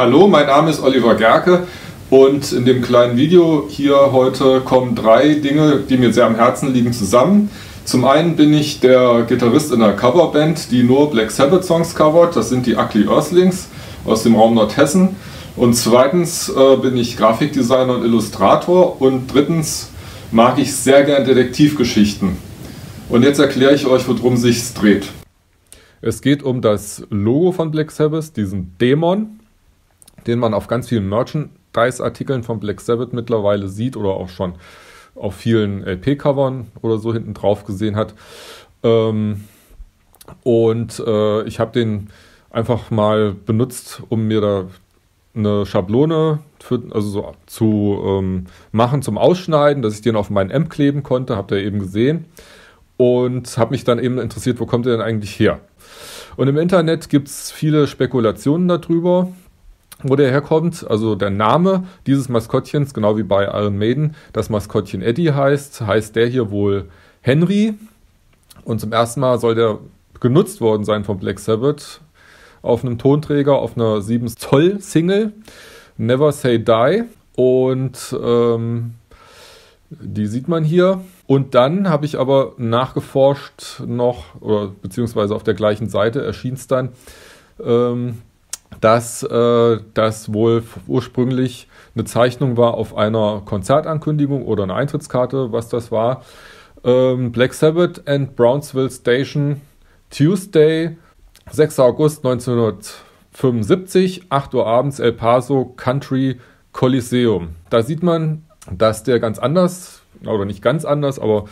Hallo, mein Name ist Oliver Gerke und in dem kleinen Video hier heute kommen 3 Dinge, die mir sehr am Herzen liegen, zusammen. Zum einen bin ich der Gitarrist in einer Coverband, die nur Black Sabbath Songs covert. Das sind die Ugly Earthlings aus dem Raum Nordhessen. Und zweitens bin ich Grafikdesigner und Illustrator. Und drittens mag ich sehr gern Detektivgeschichten. Und jetzt erkläre ich euch, worum es sich dreht. Es geht um das Logo von Black Sabbath, diesen Dämon, den man auf ganz vielen Merchandise-Artikeln von Black Sabbath mittlerweile sieht oder auch schon auf vielen LP-Covern oder so hinten drauf gesehen hat. Ich habe den einfach mal benutzt, um mir da eine Schablone zu machen zum Ausschneiden, dass ich den auf meinen Amp kleben konnte, habt ihr eben gesehen. Und habe mich dann eben interessiert, wo kommt der denn eigentlich her? Und im Internet gibt es viele Spekulationen darüber, wo der herkommt. Also der Name dieses Maskottchens, genau wie bei Iron Maiden, das Maskottchen Eddie heißt der hier wohl Henry. Und zum ersten Mal soll der genutzt worden sein von Black Sabbath auf einem Tonträger, auf einer 7 Zoll Single, Never Say Die. Und die sieht man hier. Und dann habe ich aber nachgeforscht beziehungsweise auf der gleichen Seite erschien es dann, dass das wohl ursprünglich eine Zeichnung war auf einer Konzertankündigung oder eine Eintrittskarte, was das war. Black Sabbath and Brownsville Station, Tuesday, 6. August 1975, 8 Uhr abends, El Paso Country Coliseum. Da sieht man, dass der ganz anders, oder nicht ganz anders, aber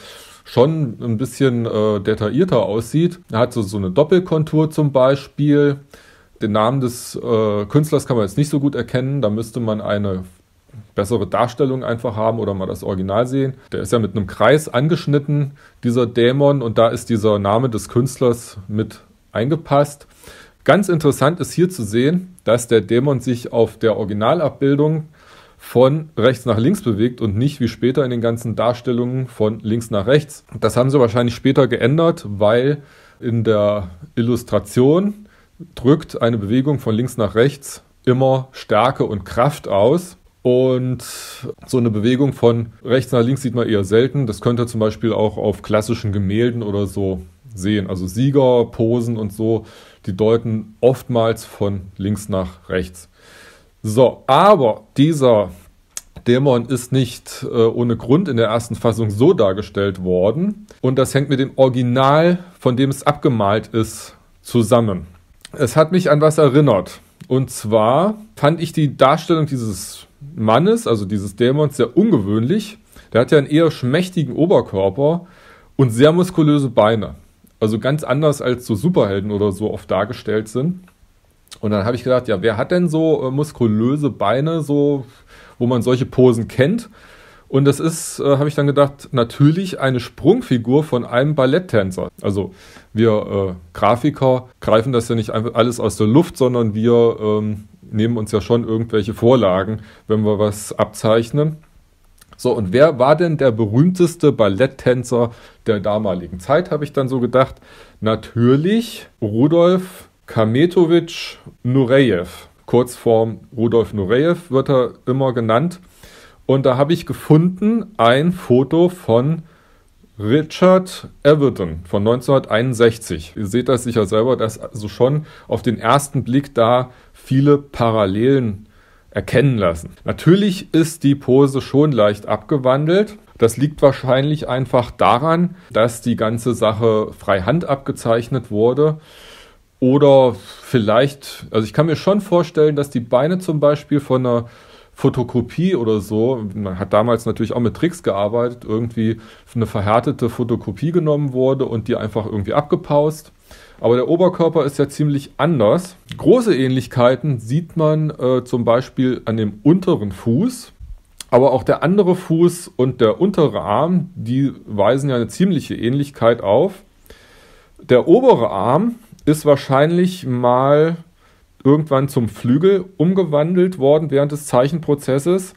schon ein bisschen detaillierter aussieht. Er hat so eine Doppelkontur zum Beispiel. Den Namen des Künstlers kann man jetzt nicht so gut erkennen. Da müsste man eine bessere Darstellung einfach haben oder mal das Original sehen. Der ist ja mit einem Kreis angeschnitten, dieser Dämon, und da ist dieser Name des Künstlers mit eingepasst. Ganz interessant ist hier zu sehen, dass der Dämon sich auf der Originalabbildung von rechts nach links bewegt und nicht wie später in den ganzen Darstellungen von links nach rechts. Das haben sie wahrscheinlich später geändert, weil in der Illustration drückt eine Bewegung von links nach rechts immer Stärke und Kraft aus. Und so eine Bewegung von rechts nach links sieht man eher selten. Das könnt ihr zum Beispiel auch auf klassischen Gemälden oder so sehen. Also Siegerposen und so, die deuten oftmals von links nach rechts. So, aber dieser Dämon ist nicht ohne Grund in der ersten Fassung so dargestellt worden. Und das hängt mit dem Original, von dem es abgemalt ist, zusammen. Es hat mich an was erinnert. Und zwar fand ich die Darstellung dieses Mannes, also dieses Dämons, sehr ungewöhnlich. Der hat ja einen eher schmächtigen Oberkörper und sehr muskulöse Beine. Also ganz anders als so Superhelden oder so oft dargestellt sind. Und dann habe ich gedacht, ja, wer hat denn so muskulöse Beine, so, wo man solche Posen kennt? Und das ist, habe ich dann gedacht, natürlich eine Sprungfigur von einem Balletttänzer. Also wir Grafiker greifen das ja nicht einfach alles aus der Luft, sondern wir nehmen uns ja schon irgendwelche Vorlagen, wenn wir was abzeichnen. So, und wer war denn der berühmteste Balletttänzer der damaligen Zeit, habe ich dann so gedacht. Natürlich Rudolf Kametovich Nureyev. Kurzform Rudolf Nureyev wird er immer genannt. Und da habe ich gefunden ein Foto von Richard Avedon von 1961. Ihr seht das sicher selber, dass also schon auf den ersten Blick da viele Parallelen erkennen lassen. Natürlich ist die Pose schon leicht abgewandelt. Das liegt wahrscheinlich einfach daran, dass die ganze Sache freihand abgezeichnet wurde. Oder vielleicht, also ich kann mir schon vorstellen, dass die Beine zum Beispiel von einer Fotokopie oder so, man hat damals natürlich auch mit Tricks gearbeitet, irgendwie eine verhärtete Fotokopie genommen wurde und die einfach irgendwie abgepaust. Aber der Oberkörper ist ja ziemlich anders. Große Ähnlichkeiten sieht man zum Beispiel an dem unteren Fuß. Aber auch der andere Fuß und der untere Arm, die weisen ja eine ziemliche Ähnlichkeit auf. Der obere Arm ist wahrscheinlich mal irgendwann zum Flügel umgewandelt worden während des Zeichenprozesses.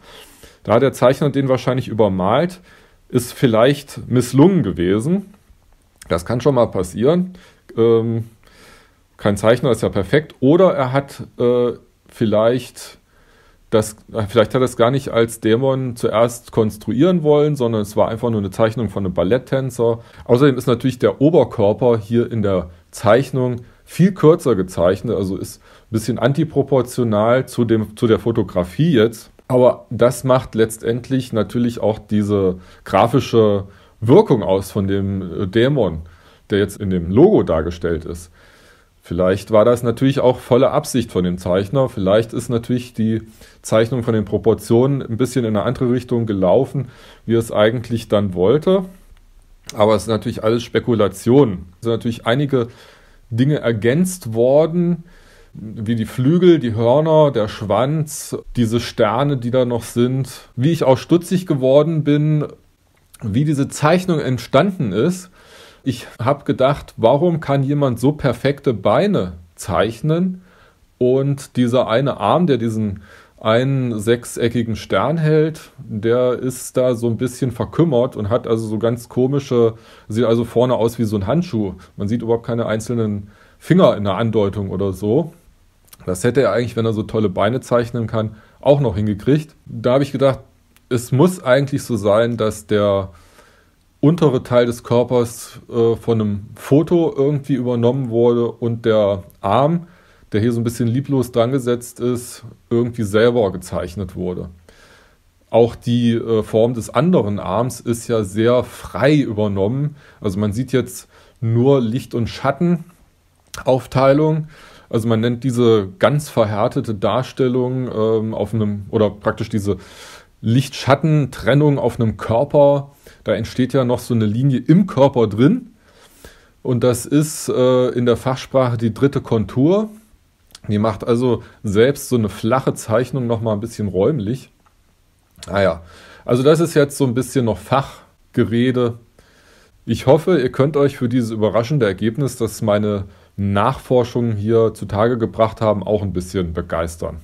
Da hat der Zeichner den wahrscheinlich übermalt, ist vielleicht misslungen gewesen. Das kann schon mal passieren. Kein Zeichner ist ja perfekt. Oder er hat vielleicht hat er es gar nicht als Dämon zuerst konstruieren wollen, sondern es war einfach nur eine Zeichnung von einem Balletttänzer. Außerdem ist natürlich der Oberkörper hier in der Zeichnung viel kürzer gezeichnet, also ist ein bisschen antiproportional zu der Fotografie jetzt. Aber das macht letztendlich natürlich auch diese grafische Wirkung aus von dem Dämon, der jetzt in dem Logo dargestellt ist. Vielleicht war das natürlich auch volle Absicht von dem Zeichner. Vielleicht ist natürlich die Zeichnung von den Proportionen ein bisschen in eine andere Richtung gelaufen, wie er es eigentlich dann wollte. Aber es ist natürlich alles Spekulation. Es sind natürlich einige Dinge ergänzt worden, wie die Flügel, die Hörner, der Schwanz, diese Sterne, die da noch sind. Wie ich auch stutzig geworden bin, wie diese Zeichnung entstanden ist. Ich habe gedacht, warum kann jemand so perfekte Beine zeichnen und dieser eine Arm, der diesen einen sechseckigen Stern hält, der ist da so ein bisschen verkümmert und hat also so ganz komische, sieht also vorne aus wie so ein Handschuh. Man sieht überhaupt keine einzelnen Finger in der Andeutung oder so. Das hätte er eigentlich, wenn er so tolle Beine zeichnen kann, auch noch hingekriegt. Da habe ich gedacht, es muss eigentlich so sein, dass der untere Teil des Körpers von einem Foto irgendwie übernommen wurde und der Arm, der hier so ein bisschen lieblos dran gesetzt ist, irgendwie selber gezeichnet wurde. Auch die Form des anderen Arms ist ja sehr frei übernommen. Also man sieht jetzt nur Licht- und Schattenaufteilung. Also man nennt diese ganz verhärtete Darstellung oder praktisch diese Licht-Schatten-Trennung auf einem Körper. Da entsteht ja noch so eine Linie im Körper drin und das ist in der Fachsprache die dritte Kontur. Die macht also selbst so eine flache Zeichnung nochmal ein bisschen räumlich. Also das ist jetzt so ein bisschen noch Fachgerede. Ich hoffe, ihr könnt euch für dieses überraschende Ergebnis, das meine Nachforschungen hier zutage gebracht haben, auch ein bisschen begeistern.